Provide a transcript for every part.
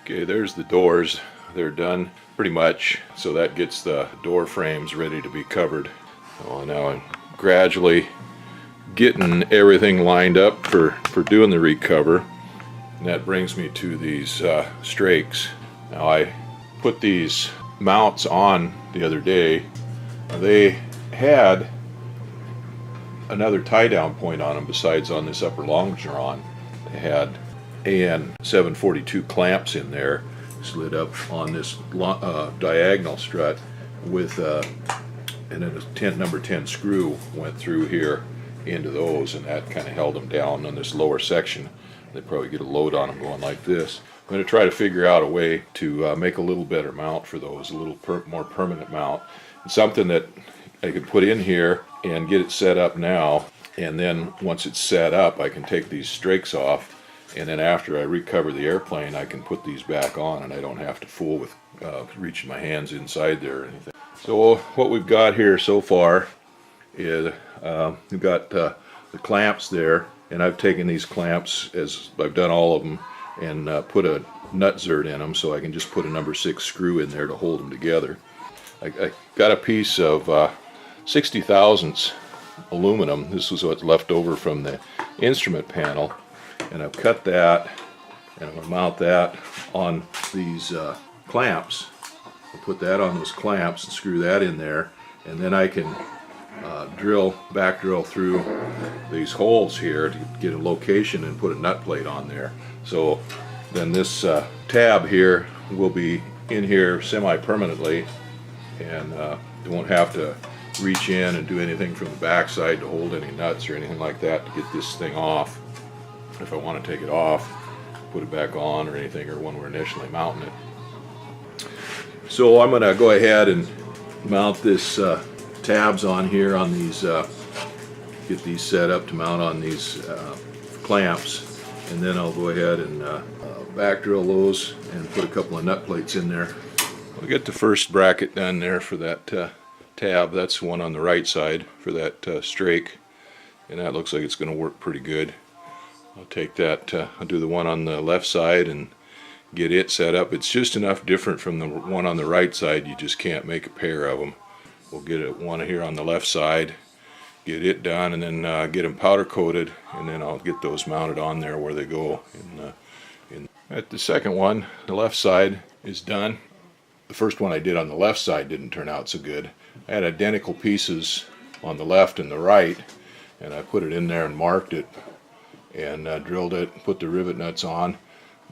Okay, there's the doors. They're done pretty much, so that gets the door frames ready to be covered. Well, now I'm gradually getting everything lined up for doing the recover, and that brings me to these strakes. Now I put these mounts on the other day. They had another tie down point on them besides on this upper longeron. They had AN 742 clamps in there slid up on this diagonal strut with and then a number 10 screw went through here into those, and that kind of held them down on this lower section. They probably get a load on them going like this. I'm going to try to figure out a way to make a little better mount for those, a little more permanent mount. It's something that I could put in here and get it set up now, and then once it's set up I can take these strakes off, and then after I recover the airplane I can put these back on, and I don't have to fool with reaching my hands inside there or anything. So what we've got here so far is we've got the clamps there, and I've taken these clamps, as I've done all of them, and put a nut zert in them so I can just put a number 6 screw in there to hold them together. I got a piece of 60 thousandths aluminum. This was what's left over from the instrument panel, and I've cut that, and I'm going to mount that on these clamps. I'll put that on those clamps and screw that in there, and then I can back drill through these holes here to get a location and put a nut plate on there. So then this tab here will be in here semi-permanently, and you won't have to reach in and do anything from the back side to hold any nuts or anything like that to get this thing off. If I want to take it off, put it back on or anything, or when we're initially mounting it. So I'm going to go ahead and mount this tabs on here on these, get these set up to mount on these clamps, and then I'll go ahead and back drill those and put a couple of nut plates in there. I'll get the first bracket done there for that tab. That's the one on the right side for that strake, and that looks like it's going to work pretty good. I'll take that, I'll do the one on the left side and get it set up. It's just enough different from the one on the right side, you just can't make a pair of them. We'll get one here on the left side, get it done, and then get them powder coated, and then I'll get those mounted on there where they go. At the second one, the left side is done. The first one I did on the left side didn't turn out so good. I had identical pieces on the left and the right, and I put it in there and marked it and drilled it, put the rivet nuts on.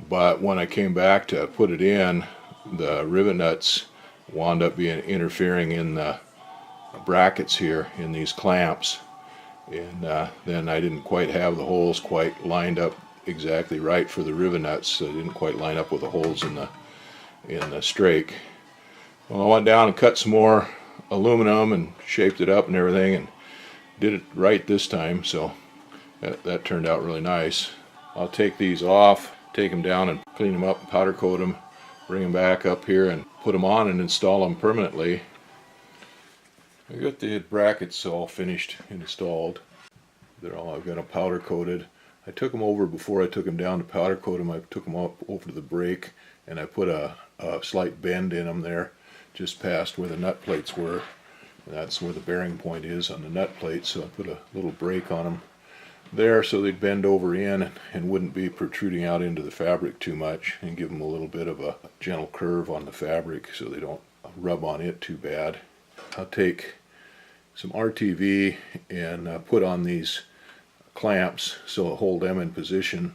But when I came back to put it in, the rivet nuts wound up being interfering in the brackets here in these clamps, and then I didn't quite have the holes quite lined up exactly right for the rivet nuts, so they didn't quite line up with the holes in the strake. Well, I went down and cut some more aluminum and shaped it up and everything, and did it right this time, so that turned out really nice. I'll take these off, take them down and clean them up and powder coat them, bring them back up here and put them on and install them permanently. I got the brackets all finished and installed. I've got them powder coated. I took them over before I took them down to powder coat them. I took them up over to the brake, and I put a slight bend in them there just past where the nut plates were, and that's where the bearing point is on the nut plate, so I put a little brake on them there so they'd bend over in and wouldn't be protruding out into the fabric too much, and give them a little bit of a gentle curve on the fabric so they don't rub on it too bad. I'll take some RTV and put on these clamps so I'll hold them in position,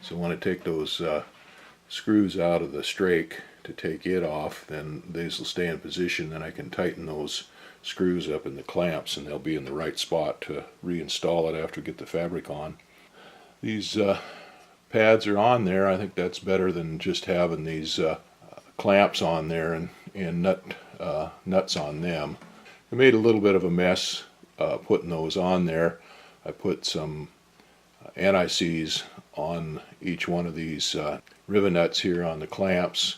so when I take those screws out of the strake to take it off, then these will stay in position, then I can tighten those screws up in the clamps and they'll be in the right spot to reinstall it after we get the fabric on. These pads are on there. I think that's better than just having these clamps on there and nuts on them. I made a little bit of a mess putting those on there. I put some anti-seize on each one of these rivet nuts here on the clamps,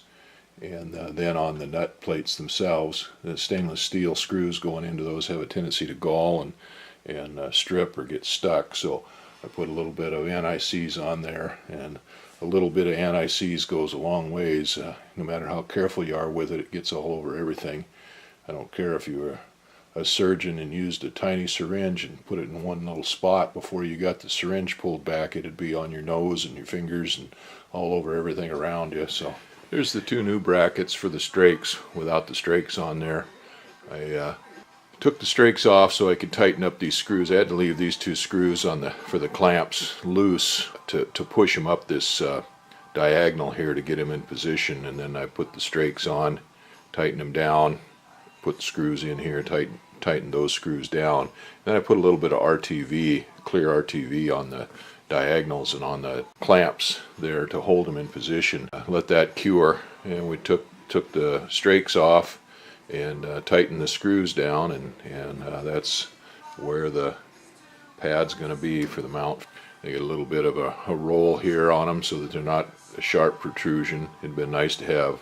and then on the nut plates themselves. The stainless steel screws going into those have a tendency to gall and strip or get stuck, so I put a little bit of anti-seize on there and a little bit of anti-seize goes a long ways. No matter how careful you are with it, it gets all over everything. I don't care if you were a surgeon and used a tiny syringe and put it in one little spot. Before you got the syringe pulled back, it'd be on your nose and your fingers and all over everything around you. So there's the two new brackets for the strakes without the strakes on there. I took the strakes off so I could tighten up these screws. I had to leave these two screws on for the clamps loose to push them up this diagonal here to get them in position, and then I put the strakes on, tighten them down, put the screws in here, tighten those screws down. Then I put a little bit of RTV, clear RTV on the diagonals and on the clamps there to hold them in position. Let that cure, and we took the strakes off and tighten the screws down, and that's where the pad's going to be for the mount. They get a little bit of a roll here on them so that they're not a sharp protrusion. It'd been nice to have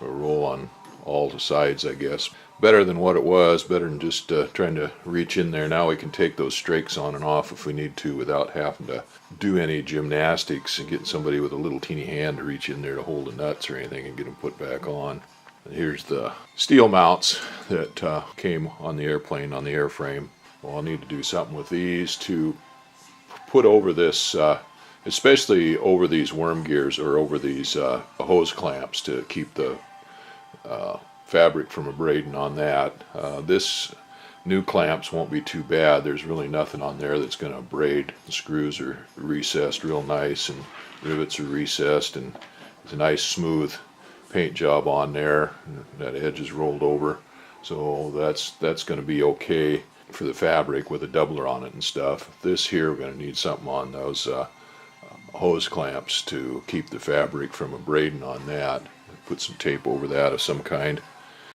a roll on all the sides, I guess. Better than what it was, better than just trying to reach in there. Now we can take those strakes on and off if we need to without having to do any gymnastics and getting somebody with a little teeny hand to reach in there to hold the nuts or anything and get them put back on. And here's the steel mounts that came on the airplane, on the airframe. Well, I'll need to do something with these to put over this, especially over these worm gears or over these hose clamps to keep the fabric from abrading on that. This new clamps won't be too bad. There's really nothing on there that's going to abrade. The screws are recessed real nice and rivets are recessed, and it's a nice smooth paint job on there. That edge is rolled over, so that's going to be okay for the fabric with a doubler on it and stuff. This here, we're going to need something on those hose clamps to keep the fabric from abrading on that. Put some tape over that of some kind.